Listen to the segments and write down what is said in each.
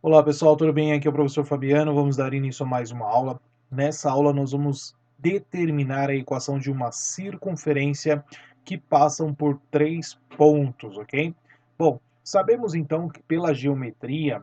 Olá pessoal, tudo bem? Aqui é o professor Fabiano. Vamos dar início a mais uma aula. Nessa aula nós vamos determinar a equação de uma circunferência que passam por três pontos, ok? Bom, sabemos então que pela geometria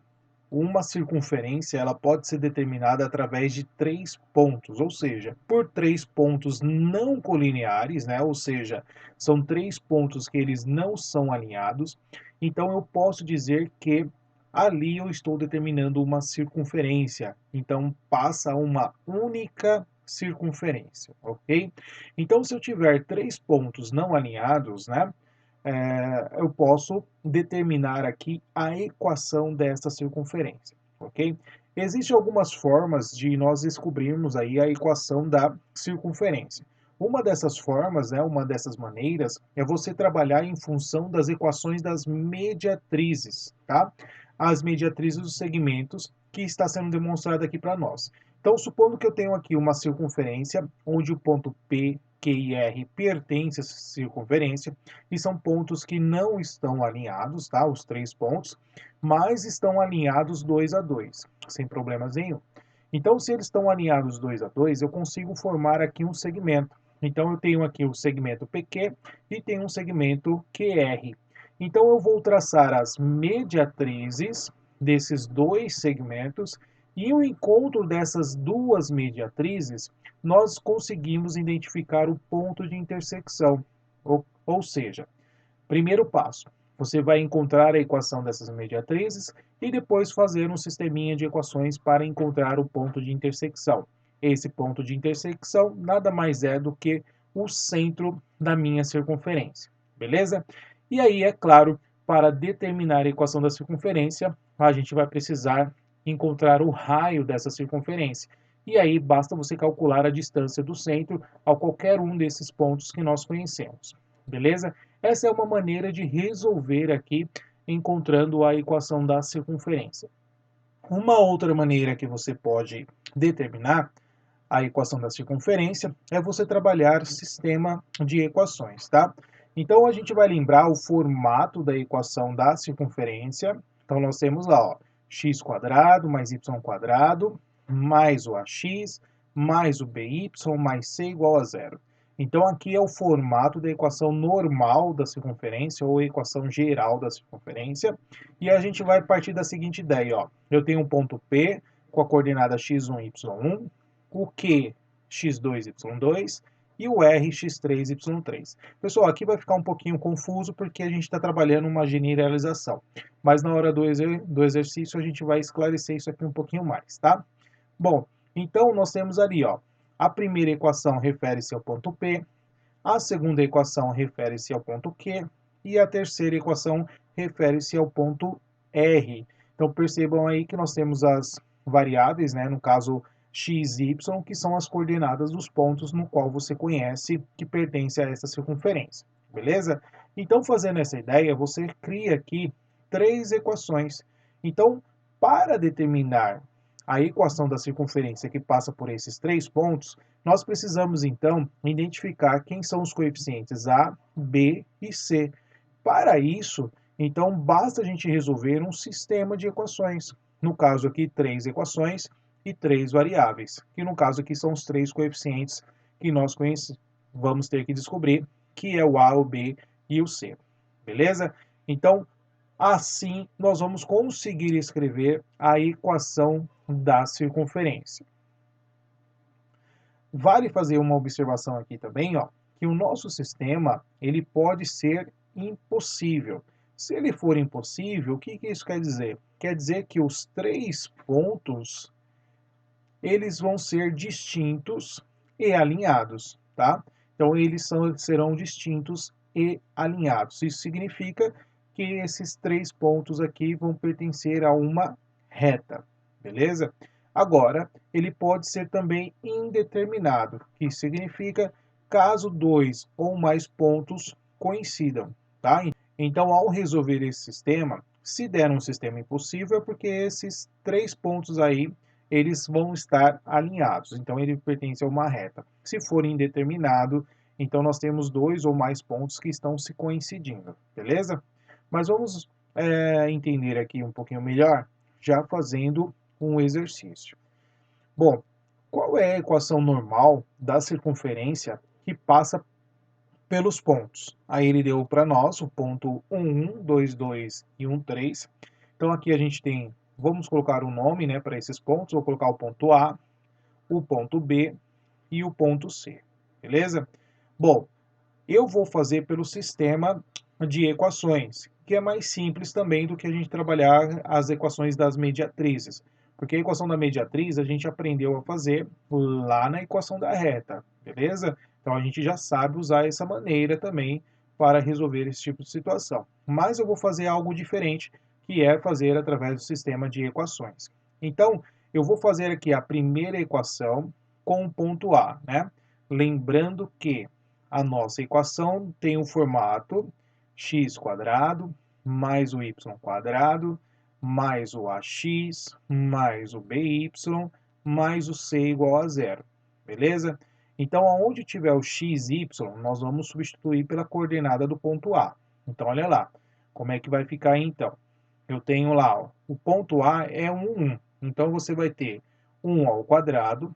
uma circunferência ela pode ser determinada através de três pontos, ou seja, por três pontos não colineares, né? Ou seja, são três pontos que eles não são alinhados. Então eu posso dizer que ali eu estou determinando uma circunferência, então passa uma única circunferência, ok? Então, se eu tiver três pontos não alinhados, né, eu posso determinar aqui a equação dessa circunferência, ok? Existem algumas formas de nós descobrirmos aí a equação da circunferência. Uma dessas formas, né, uma dessas maneiras, é você trabalhar em função das equações das mediatrizes, tá? As mediatrizes dos segmentos que está sendo demonstrado aqui para nós. Então, supondo que eu tenho aqui uma circunferência onde o ponto P, Q e R pertence a essa circunferência, e são pontos que não estão alinhados, tá? Os três pontos, mas estão alinhados 2 a 2, sem problemas nenhum. Então, se eles estão alinhados 2 a 2, eu consigo formar aqui um segmento. Então, eu tenho aqui o segmento PQ e tenho um segmento QR. Então, eu vou traçar as mediatrizes desses dois segmentos e o encontro dessas duas mediatrizes, nós conseguimos identificar o ponto de intersecção. Ou seja, primeiro passo, você vai encontrar a equação dessas mediatrizes e depois fazer um sisteminha de equações para encontrar o ponto de intersecção. Esse ponto de intersecção nada mais é do que o centro da minha circunferência, beleza? E aí, é claro, para determinar a equação da circunferência, a gente vai precisar encontrar o raio dessa circunferência. E aí basta você calcular a distância do centro a qualquer um desses pontos que nós conhecemos, beleza? Essa é uma maneira de resolver aqui encontrando a equação da circunferência. Uma outra maneira que você pode determinar a equação da circunferência é você trabalhar sistema de equações, tá? Então a gente vai lembrar o formato da equação da circunferência. Então nós temos lá, ó, x quadrado mais y quadrado mais o ax mais o by mais c igual a zero. Então aqui é o formato da equação normal da circunferência ou equação geral da circunferência. E a gente vai partir da seguinte ideia, ó. Eu tenho um ponto P com a coordenada x1, y1, o Q x2, y2 e o R x3, y3. Pessoal, aqui vai ficar um pouquinho confuso porque a gente está trabalhando uma generalização, mas na hora do exercício a gente vai esclarecer isso aqui um pouquinho mais, tá? Bom, então nós temos ali, ó, a primeira equação refere-se ao ponto P, a segunda equação refere-se ao ponto Q e a terceira equação refere-se ao ponto R. Então percebam aí que nós temos as variáveis, né, no caso x e y, que são as coordenadas dos pontos no qual você conhece que pertence a essa circunferência, beleza? Então, fazendo essa ideia, você cria aqui três equações. Então, para determinar a equação da circunferência que passa por esses três pontos, nós precisamos então identificar quem são os coeficientes A, B e C. Para isso, então basta a gente resolver um sistema de equações. No caso aqui, três equações e três variáveis, que no caso aqui são os três coeficientes que nós vamos ter que descobrir, que é o A, o B e o C. Beleza? Então, assim, nós vamos conseguir escrever a equação da circunferência. Vale fazer uma observação aqui também, ó, que o nosso sistema ele pode ser impossível. Se ele for impossível, o que isso quer dizer? Quer dizer que os três pontos eles vão ser distintos e alinhados, tá? Então eles serão distintos e alinhados. Isso significa que esses três pontos aqui vão pertencer a uma reta, beleza? Agora, ele pode ser também indeterminado, que significa caso dois ou mais pontos coincidam, tá? Então, ao resolver esse sistema, se der um sistema impossível, é porque esses três pontos aí, eles vão estar alinhados. Então, ele pertence a uma reta. Se for indeterminado, então nós temos dois ou mais pontos que estão se coincidindo, beleza? Mas vamos entender aqui um pouquinho melhor. já fazendo um exercício. Bom, qual é a equação normal da circunferência que passa pelos pontos? Aí ele deu para nós o ponto 1, 2, 2 e 1, 3. Então aqui a gente tem, vamos colocar um nome, né, para esses pontos. Vou colocar o ponto A, o ponto B e o ponto C, beleza? Bom, eu vou fazer pelo sistema de equações, que é mais simples também do que a gente trabalhar as equações das mediatrizes. Porque a equação da mediatriz a gente aprendeu a fazer lá na equação da reta, beleza? Então a gente já sabe usar essa maneira também para resolver esse tipo de situação. Mas eu vou fazer algo diferente, que é fazer através do sistema de equações. Então, eu vou fazer aqui a primeira equação com o ponto A, né? Lembrando que a nossa equação tem o formato x² mais o y² mais o ax mais o by mais o c igual a zero, beleza? Então, aonde tiver o x, y, nós vamos substituir pela coordenada do ponto A. Então, olha lá, como é que vai ficar então? Eu tenho lá, ó, o ponto A é 1. Então, você vai ter 1 ao quadrado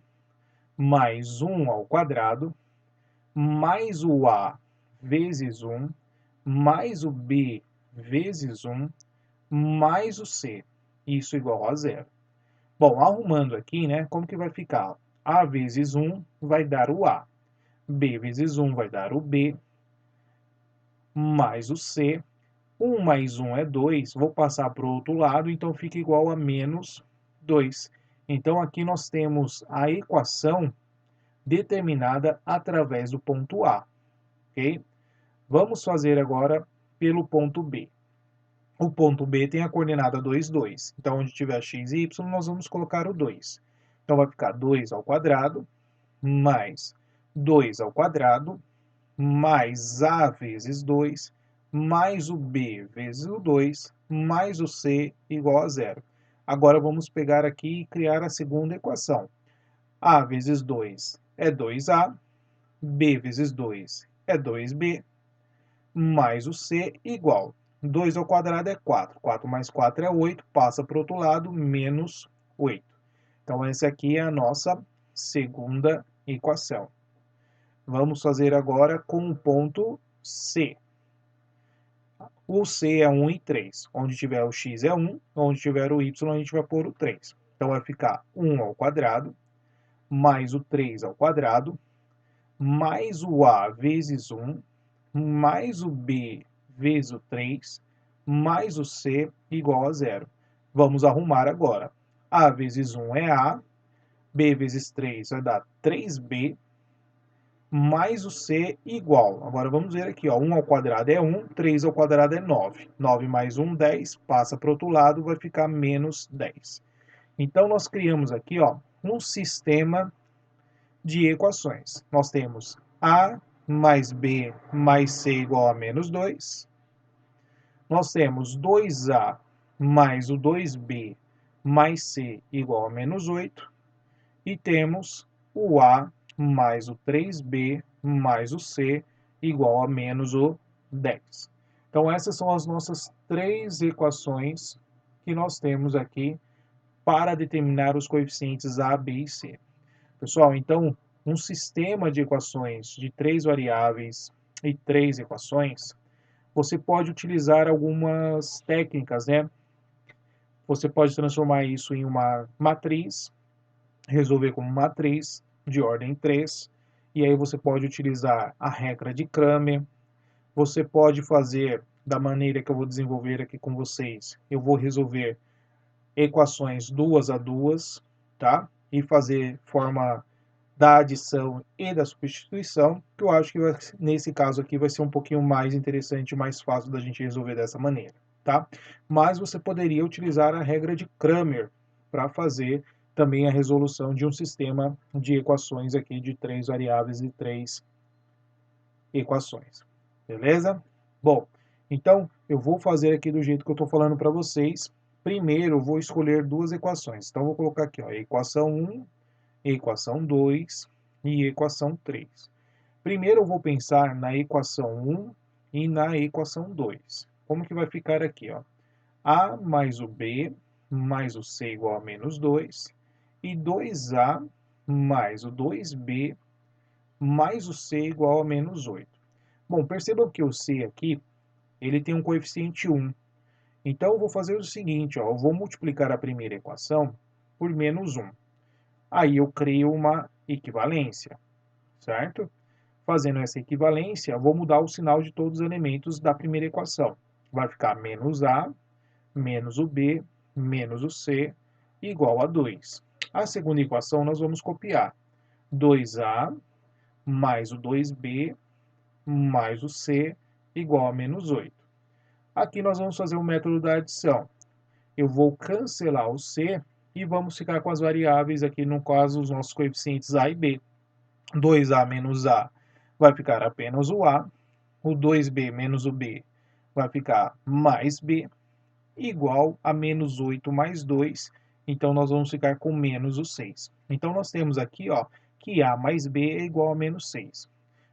mais 1 ao quadrado mais o A vezes 1, mais o B vezes 1, mais o C. Isso igual a zero. Bom, arrumando aqui, né, como que vai ficar? A vezes 1 vai dar o A. B vezes 1 vai dar o B, mais o C. 1 mais 1 é 2. Vou passar para o outro lado, então fica igual a menos 2. Então, aqui nós temos a equação determinada através do ponto A, ok? Vamos fazer agora pelo ponto B. O ponto B tem a coordenada 2, 2. Então, onde tiver x e y, nós vamos colocar o 2. Então, vai ficar 2 ao quadrado, mais 2 ao quadrado, mais A vezes 2, mais o B vezes o 2, mais o C igual a zero. Agora, vamos pegar aqui e criar a segunda equação. A vezes 2 é 2A, B vezes 2 é 2B, mais o C igual. 2 ao quadrado é 4. 4 mais 4 é 8. Passa para o outro lado, menos 8. Então, essa aqui é a nossa segunda equação. Vamos fazer agora com o ponto C. O C é 1 e 3. Onde tiver o x é 1, onde tiver o y a gente vai pôr o 3. Então, vai ficar 1 ao quadrado, mais o 3 ao quadrado, mais o A vezes 1, mais o B vezes o 3, mais o C igual a zero. Vamos arrumar agora. A vezes 1 é A, B vezes 3 vai dar 3B, mais o C igual. Agora vamos ver aqui, ó, 1 ao quadrado é 1, 3 ao quadrado é 9. 9 mais 1, 10, passa para o outro lado, vai ficar menos 10. Então, nós criamos aqui, ó, um sistema de equações. Nós temos A mais B mais C igual a menos 2. Nós temos 2A mais o 2B mais C igual a menos 8. E temos o A mais o 3B mais o C igual a menos o 10. Então, essas são as nossas três equações que nós temos aqui para determinar os coeficientes A, B e C. Pessoal, então, um sistema de equações de 3 variáveis e 3 equações, você pode utilizar algumas técnicas, né? Você pode transformar isso em uma matriz, resolver como matriz de ordem 3, e aí você pode utilizar a regra de Cramer. Você pode fazer da maneira que eu vou desenvolver aqui com vocês. Eu vou resolver equações 2 a 2, tá? E fazer forma da adição e da substituição, que eu acho que nesse caso aqui vai ser um pouquinho mais interessante, mais fácil da gente resolver dessa maneira, tá? Mas você poderia utilizar a regra de Cramer para fazer também a resolução de um sistema de equações aqui de 3 variáveis e 3 equações, beleza? Bom, então eu vou fazer aqui do jeito que eu estou falando para vocês. Primeiro eu vou escolher duas equações, então eu vou colocar aqui, ó, equação 1, equação 2 e equação 3. Primeiro eu vou pensar na equação 1 e na equação 2. Como que vai ficar aqui? Ó? A mais o B mais o C igual a menos 2, e 2A mais o 2B mais o C igual a menos 8. Bom, percebam que o C aqui, ele tem um coeficiente 1. Então, eu vou fazer o seguinte, ó, eu vou multiplicar a primeira equação por menos 1. Aí eu crio uma equivalência, certo? Fazendo essa equivalência, eu vou mudar o sinal de todos os elementos da primeira equação. Vai ficar menos A, menos o B, menos o C, igual a 2. A segunda equação nós vamos copiar. 2A mais o 2B mais o C igual a menos 8. Aqui nós vamos fazer o método da adição. Eu vou cancelar o C e vamos ficar com as variáveis aqui, no caso, os nossos coeficientes A e B. 2A menos A vai ficar apenas o A, o 2B menos o B vai ficar mais B, igual a menos 8 mais 2, então nós vamos ficar com menos o 6. Então nós temos aqui, ó, que A mais B é igual a menos 6.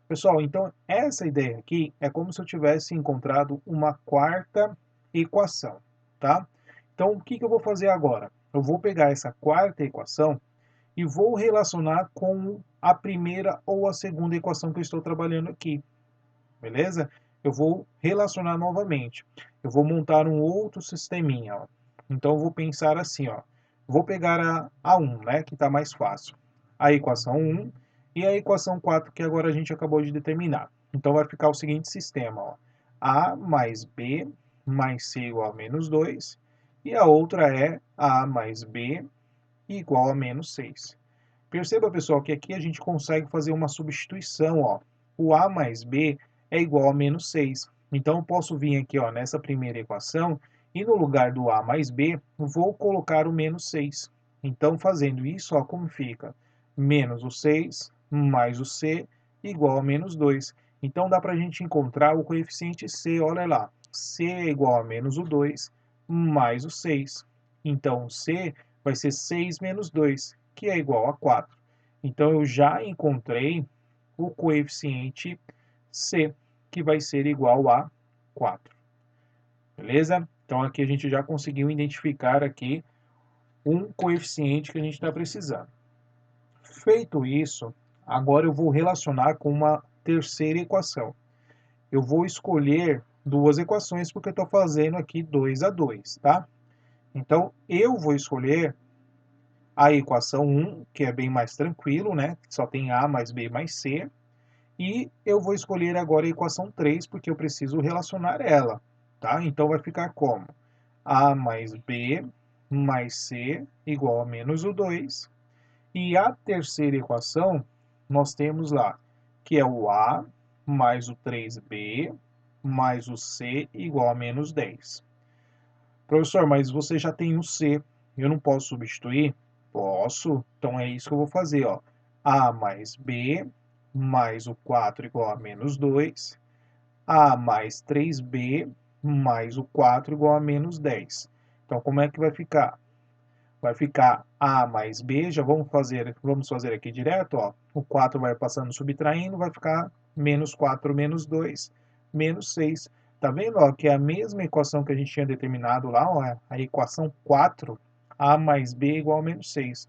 Pessoal, então essa ideia aqui é como se eu tivesse encontrado uma quarta equação, tá? Então o que eu vou fazer agora? Eu vou pegar essa quarta equação e vou relacionar com a primeira ou a segunda equação que eu estou trabalhando aqui, beleza? Eu vou relacionar novamente. Eu vou montar um outro sisteminha, ó. Então eu vou pensar assim, ó. Vou pegar a 1, né, que está mais fácil. A equação 1 e a equação 4 que agora a gente acabou de determinar. Então vai ficar o seguinte sistema, ó. A mais B mais C igual a menos 2. E a outra é A mais B igual a menos 6. Perceba, pessoal, que aqui a gente consegue fazer uma substituição, ó. O A mais B é igual a menos 6. Então, eu posso vir aqui, ó, nessa primeira equação, e no lugar do A mais B, vou colocar o menos 6. Então, fazendo isso, ó, como fica? Menos o 6 mais o C igual a menos 2. Então, dá para a gente encontrar o coeficiente C, olha lá. C é igual a menos o 2 mais o 6. Então, C vai ser 6 menos 2, que é igual a 4. Então, eu já encontrei o coeficiente C, que vai ser igual a 4. Beleza? Então, aqui a gente já conseguiu identificar aqui um coeficiente que a gente está precisando. Feito isso, agora eu vou relacionar com uma terceira equação. Eu vou escolher duas equações porque eu estou fazendo aqui 2 a 2, tá? Então, eu vou escolher a equação 1, que é bem mais tranquilo, né? Só tem A mais B mais C. E eu vou escolher agora a equação 3, porque eu preciso relacionar ela, tá? Então vai ficar como? A mais B mais C igual a menos o 2. E a terceira equação, nós temos lá, que é o A mais o 3B mais o C igual a menos 10. Professor, mas você já tem o C, eu não posso substituir? Posso, então é isso que eu vou fazer, ó. A mais B mais o 4 igual a menos 2. A mais 3B mais o 4 igual a menos 10. Então, como é que vai ficar? Vai ficar A mais B, já vamos fazer aqui direto, ó. O 4 vai passando subtraindo, vai ficar menos 4 menos 2, menos 6. Tá vendo, ó, que é a mesma equação que a gente tinha determinado lá, ó, a equação 4, A mais B igual a menos 6.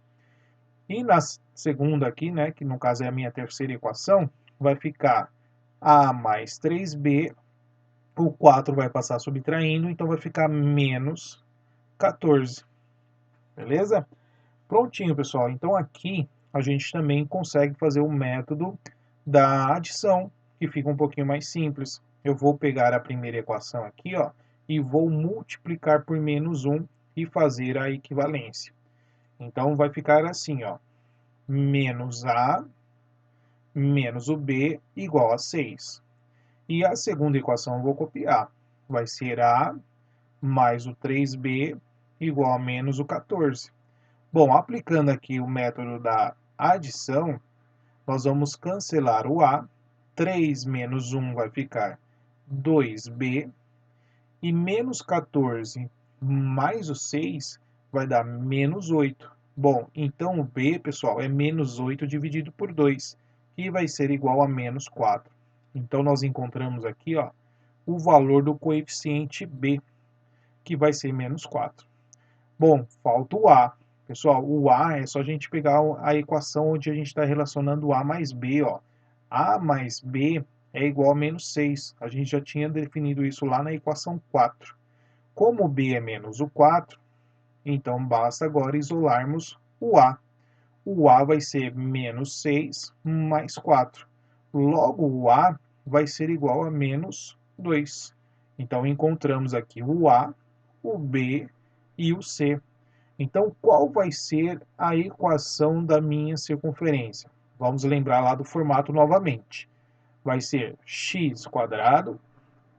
E na segunda aqui, né, que no caso é a minha terceira equação, vai ficar A mais 3B, o 4 vai passar subtraindo, então vai ficar menos 14. Beleza? Prontinho, pessoal. Então aqui a gente também consegue fazer o método da adição, que fica um pouquinho mais simples. Eu vou pegar a primeira equação aqui, ó, e vou multiplicar por menos 1 e fazer a equivalência. Então vai ficar assim, ó, menos A menos o B igual a 6. E a segunda equação eu vou copiar. Vai ser A mais o 3B igual a menos o 14. Bom, aplicando aqui o método da adição, nós vamos cancelar o A. 3 menos 1 vai ficar 2B. E menos 14 mais o 6 vai dar menos 8. Bom, então o B, pessoal, é menos 8 dividido por 2, que vai ser igual a menos 4. Então, nós encontramos aqui, ó, o valor do coeficiente B, que vai ser menos 4. Bom, falta o A. Pessoal, o A é só a gente pegar a equação onde a gente está relacionando A mais B, ó. A mais B é igual a menos 6. A gente já tinha definido isso lá na equação 4. Como B é menos o 4, então basta agora isolarmos o A. O A vai ser menos 6 mais 4. Logo, o A vai ser igual a menos 2. Então, encontramos aqui o A, o B e o C. Então, qual vai ser a equação da minha circunferência? Vamos lembrar lá do formato novamente. Vai ser x quadrado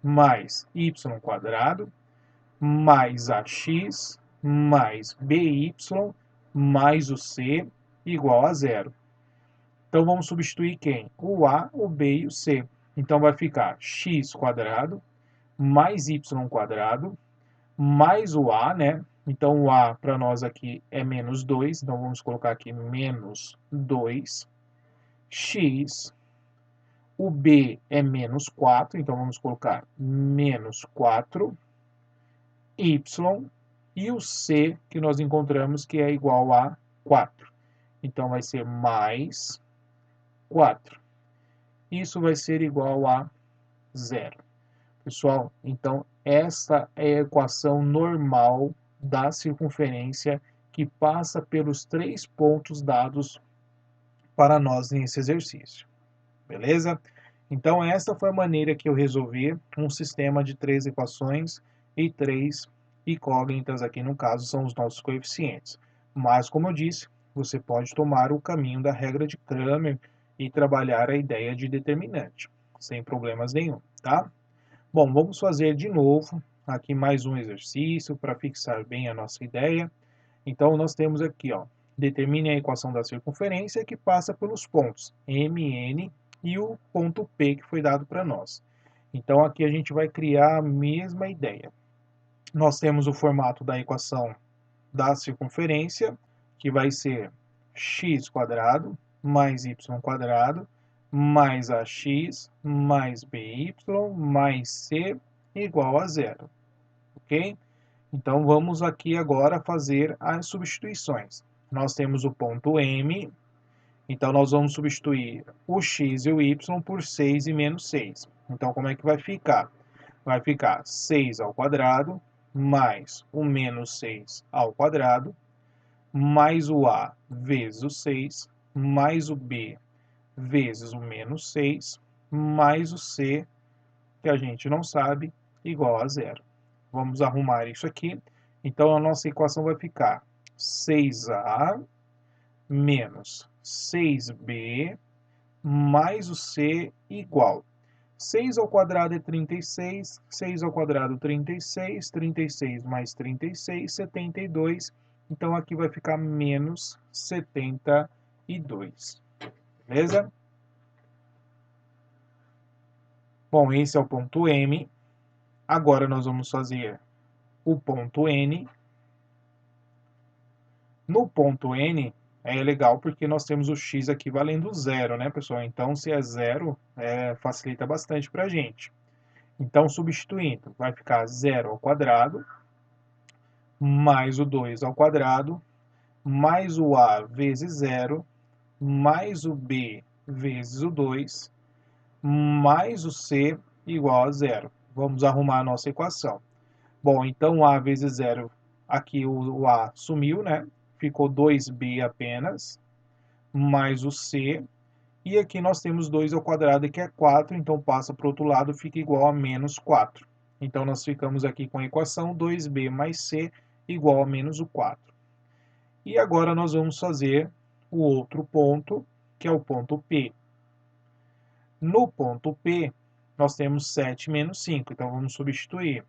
mais y quadrado mais ax mais by mais o c igual a zero. Então, vamos substituir quem? O a, o b e o c. Então, vai ficar x quadrado mais y quadrado mais o a, né? Então, o a para nós aqui é menos 2, então vamos colocar aqui menos 2, x, o b é menos 4, então vamos colocar menos 4, y, e o c que nós encontramos que é igual a 4. Então, vai ser mais 4. Isso vai ser igual a zero. Pessoal, então essa é a equação normal da circunferência que passa pelos 3 pontos dados para nós nesse exercício. Beleza? Então essa foi a maneira que eu resolvi um sistema de 3 equações e 3 incógnitas, aqui no caso são os nossos coeficientes. Mas como eu disse, você pode tomar o caminho da regra de Cramer e trabalhar a ideia de determinante, sem problemas nenhum, tá? Bom, vamos fazer de novo aqui mais um exercício para fixar bem a nossa ideia. Então, nós temos aqui, ó, determine a equação da circunferência que passa pelos pontos MN e o ponto P que foi dado para nós. Então, aqui a gente vai criar a mesma ideia. Nós temos o formato da equação da circunferência, que vai ser x quadrado mais y quadrado mais ax mais by mais c igual a zero, ok? Então, vamos aqui agora fazer as substituições. Nós temos o ponto M, então nós vamos substituir o x e o y por 6 e menos 6. Então, como é que vai ficar? Vai ficar 6 ao quadrado mais o menos 6 ao quadrado mais o a vezes o 6 mais o b vezes o menos 6, mais o C, que a gente não sabe, igual a zero. Vamos arrumar isso aqui. Então, a nossa equação vai ficar 6a menos 6b mais o C igual. 6 ao quadrado é 36, 6 ao quadrado 36, 36 mais 36, 72. Então, aqui vai ficar menos 72. Beleza? Bom, esse é o ponto M. Agora nós vamos fazer o ponto N. No ponto N é legal porque nós temos o x aqui valendo zero, né, pessoal? Então, se é zero, facilita bastante para a gente. Então, substituindo, vai ficar 0 ao quadrado, mais o 2 ao quadrado, mais o a vezes zero, mais o b vezes o 2, mais o c igual a zero. Vamos arrumar a nossa equação. Bom, então a vezes zero, aqui o a sumiu, né? Ficou 2b apenas, mais o c. E aqui nós temos 2 ao quadrado, que é 4, então passa para o outro lado, fica igual a menos 4. Então nós ficamos aqui com a equação 2b mais c igual a menos o 4. E agora nós vamos fazer o outro ponto, que é o ponto P. No ponto P, nós temos 7 menos 5, então vamos substituir.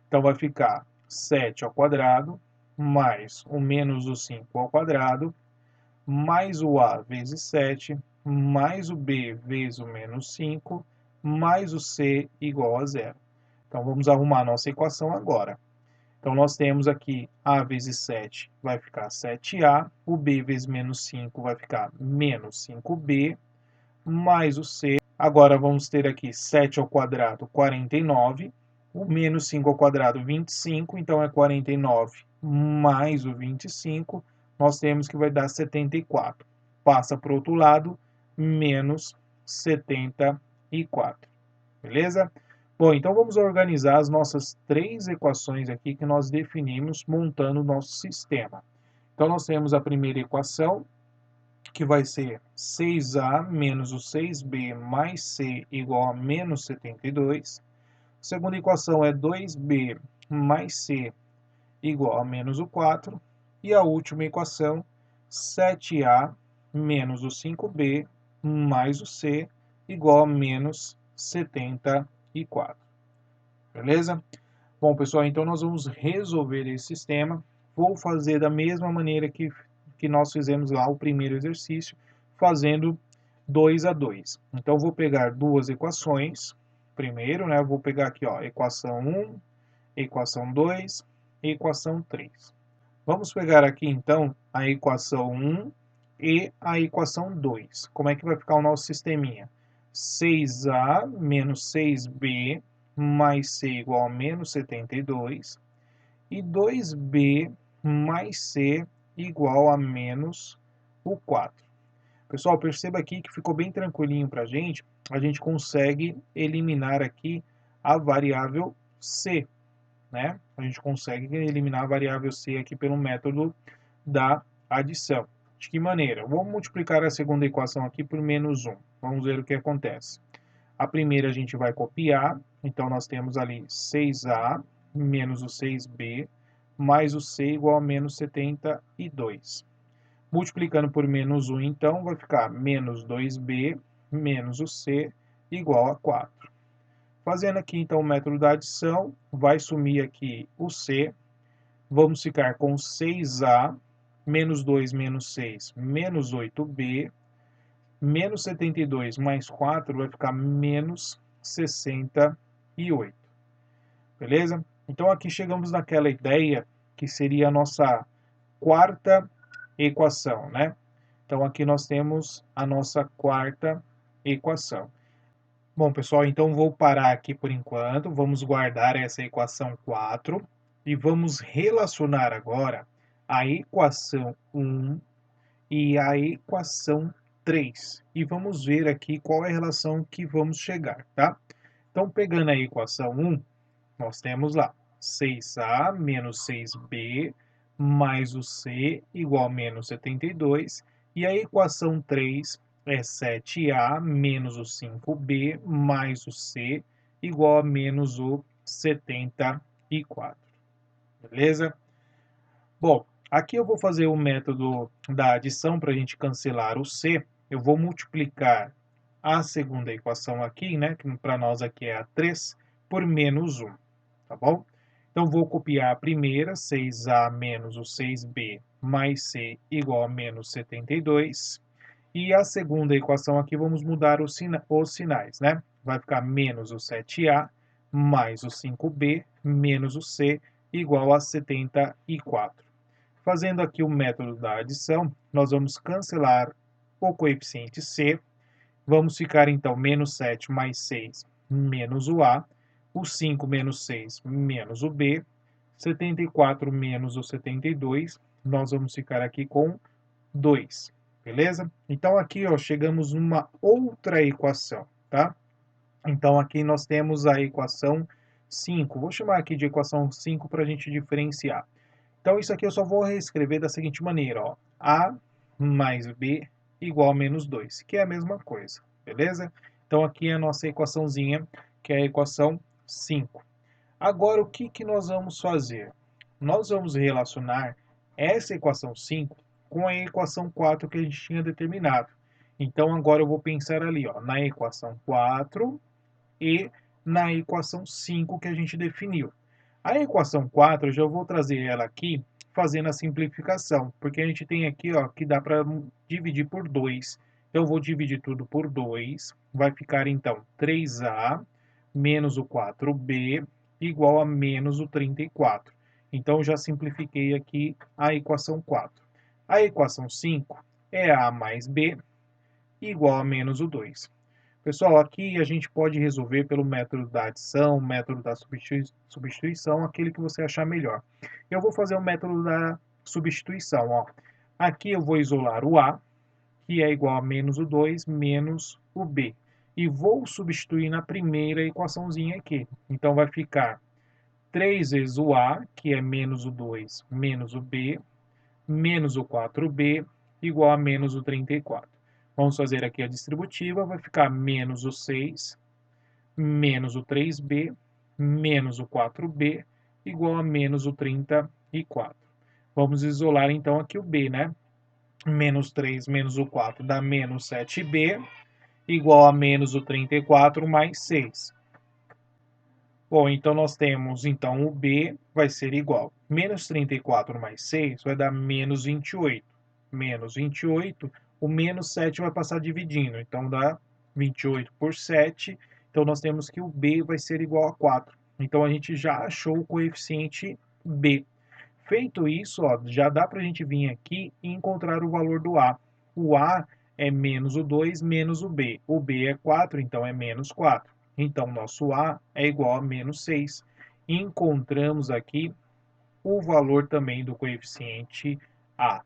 Então, vai ficar 7 ao quadrado, mais o menos o 5 ao quadrado, mais o a vezes 7, mais o b vezes o menos 5, mais o c igual a zero. Então, vamos arrumar a nossa equação agora. Então, nós temos aqui a vezes 7 vai ficar 7a, o b vezes menos 5 vai ficar menos 5b, mais o c. Agora, vamos ter aqui 7 ao quadrado, 49, O menos 5 ao quadrado, 25, então é 49 mais o 25, nós temos que vai dar 74. Passa para o outro lado, menos 74. Beleza? Bom, então vamos organizar as nossas três equações aqui que nós definimos montando o nosso sistema. Então nós temos a primeira equação, que vai ser 6a menos o 6b mais c igual a menos 72. A segunda equação é 2b mais c igual a menos o 4. E a última equação, 7a menos o 5b mais o c igual a menos 74. Beleza? Bom, pessoal, então nós vamos resolver esse sistema. Vou fazer da mesma maneira que nós fizemos lá o primeiro exercício, fazendo 2 a 2. Então, vou pegar duas equações. Primeiro, né, eu vou pegar aqui, ó, equação 1, equação 2, equação 3. Vamos pegar aqui, então, a equação 1 e a equação 2. Como é que vai ficar o nosso sisteminha? 6a menos 6b mais c igual a menos 72 e 2b mais c igual a menos o 4. Pessoal, perceba aqui que ficou bem tranquilinho para a gente consegue eliminar aqui a variável c, né? A gente consegue eliminar a variável c aqui pelo método da adição. De que maneira? Vamos multiplicar a segunda equação aqui por menos 1. Vamos ver o que acontece. A primeira a gente vai copiar, então nós temos ali 6a menos o 6b mais o c igual a menos 72. Multiplicando por menos 1, então, vai ficar menos 2b menos o c igual a 4. Fazendo aqui, então, o método da adição, vai sumir aqui o c. Vamos ficar com 6a menos 2 menos 6 menos 8b. Menos 72 mais 4 vai ficar menos 68. Beleza? Então, aqui chegamos naquela ideia que seria a nossa quarta equação, né? Então, aqui nós temos a nossa quarta equação. Bom, pessoal, então vou parar aqui por enquanto. Vamos guardar essa equação 4 e vamos relacionar agora a equação 1 e a equação 3. E vamos ver aqui qual é a relação que vamos chegar, tá? Então, pegando a equação 1, nós temos lá 6a menos 6b mais o c igual a menos 72. E a equação 3 é 7a menos o 5b mais o c igual a menos o 74. Beleza? Bom, aqui eu vou fazer o método da adição para a gente cancelar o c. Eu vou multiplicar a segunda equação aqui, né, que para nós aqui é a 3, por menos 1, tá bom? Então, vou copiar a primeira, 6a menos o 6b mais c igual a menos 72. E a segunda equação aqui, vamos mudar os sinais, né? Vai ficar menos o 7a mais o 5b menos o c igual a 74. Fazendo aqui o método da adição, nós vamos cancelar o coeficiente c. Vamos ficar, então, menos 7 mais 6 menos o a. O 5 menos 6 menos o b. 74 menos o 72. Nós vamos ficar aqui com 2. Beleza? Então, aqui, ó, chegamos numa outra equação, tá? Então, aqui nós temos a equação 5. Vou chamar aqui de equação 5 para a gente diferenciar. Então, isso aqui eu só vou reescrever da seguinte maneira, ó. A mais B igual a menos 2, que é a mesma coisa, beleza? Então, aqui é a nossa equaçãozinha, que é a equação 5. Agora, o que nós vamos fazer? Nós vamos relacionar essa equação 5 com a equação 4 que a gente tinha determinado. Então, agora eu vou pensar ali, ó, na equação 4 e na equação 5 que a gente definiu. A equação 4, eu já vou trazer ela aqui fazendo a simplificação, porque a gente tem aqui, ó, que dá para dividir por 2. Então, eu vou dividir tudo por 2. Vai ficar, então, 3a menos o 4b igual a menos o 34. Então, eu já simplifiquei aqui a equação 4. A equação 5 é a mais b igual a menos o 2. Pessoal, aqui a gente pode resolver pelo método da adição, método da substituição, aquele que você achar melhor. Eu vou fazer o método da substituição, ó. Aqui eu vou isolar o A, que é igual a menos o 2 menos o B. E vou substituir na primeira equaçãozinha aqui. Então vai ficar 3 vezes o A, que é menos o 2 menos o B, menos o 4b, igual a menos o 34. Vamos fazer aqui a distributiva, vai ficar menos o 6, menos o 3b, menos o 4b, igual a menos o 34. Vamos isolar então aqui o b, né? Menos 3 menos o 4 dá menos 7b, igual a menos o 34 mais 6. Bom, então nós temos, então, o B vai ser igual. Menos 34 mais 6 vai dar menos 28. Menos 28, o menos 7 vai passar dividindo, então dá 28 por 7. Então nós temos que o B vai ser igual a 4. Então a gente já achou o coeficiente B. Feito isso, ó, já dá para a gente vir aqui e encontrar o valor do A. O A é menos o 2 menos o B. O B é 4, então é menos 4. Então, nosso A é igual a menos 6. Encontramos aqui o valor também do coeficiente A.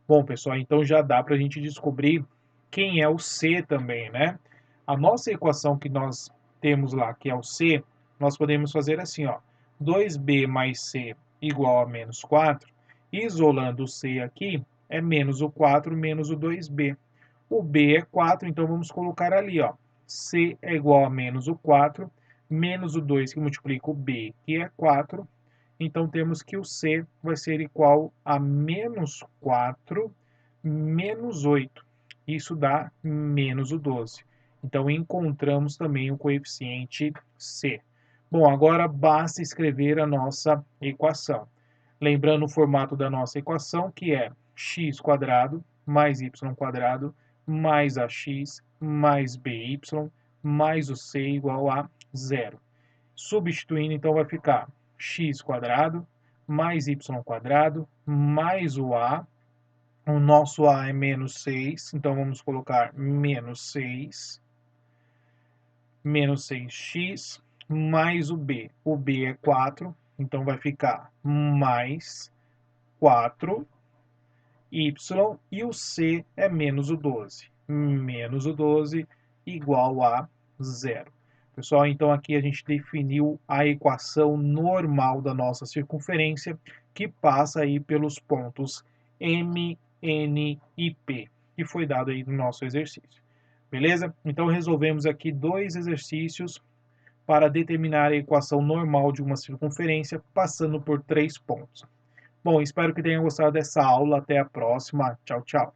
Bom, pessoal, então já dá para a gente descobrir quem é o C também, né? A nossa equação que nós temos lá, que é o C, nós podemos fazer assim, ó. 2b mais c igual a menos 4. Isolando o C aqui, é menos o 4 menos o 2b. O B é 4, então vamos colocar ali, ó. C é igual a menos o 4, menos o 2 que multiplica o B, que é 4. Então temos que o C vai ser igual a menos 4 menos 8. Isso dá menos o 12. Então encontramos também o coeficiente C. Bom, agora basta escrever a nossa equação. Lembrando o formato da nossa equação, que é x² mais y² mais ax mais by mais o c igual a zero. Substituindo, então, vai ficar x² mais y² mais o a. O nosso a é menos 6, então vamos colocar menos 6, menos 6x mais o b. O b é 4, então vai ficar mais 4y, e o c é menos o 12. Menos o 12 igual a zero. Pessoal, então aqui a gente definiu a equação normal da nossa circunferência, que passa aí pelos pontos M, N e P, que foi dado aí no nosso exercício. Beleza? Então resolvemos aqui dois exercícios para determinar a equação normal de uma circunferência passando por 3 pontos. Bom, espero que tenham gostado dessa aula. Até a próxima. Tchau, tchau.